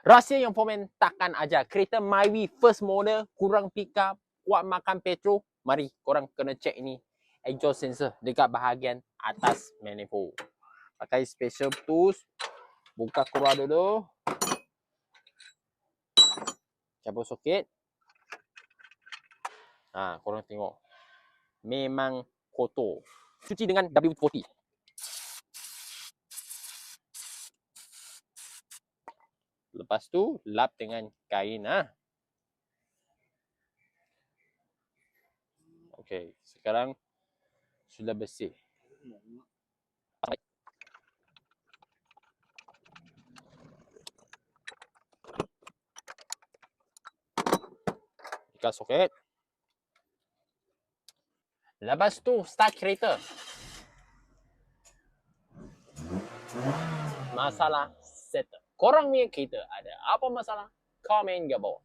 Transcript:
Rahsia yang Foreman takkan ajar. Kereta Myvi first model, kurang pickup, kuat makan petrol. Mari korang kena check ni exhaust sensor dekat bahagian atas manifold. Pakai special tools. Buka keluar dulu. Cabut soket. Korang tengok. Memang kotor. Cuci dengan W40. Lepas tu lap dengan kain. Okey, sekarang sudah bersih. Buka soket. Lepas tu start kereta. Masalah settle. Korang punya kereta ada apa masalah? Komen ke bawah.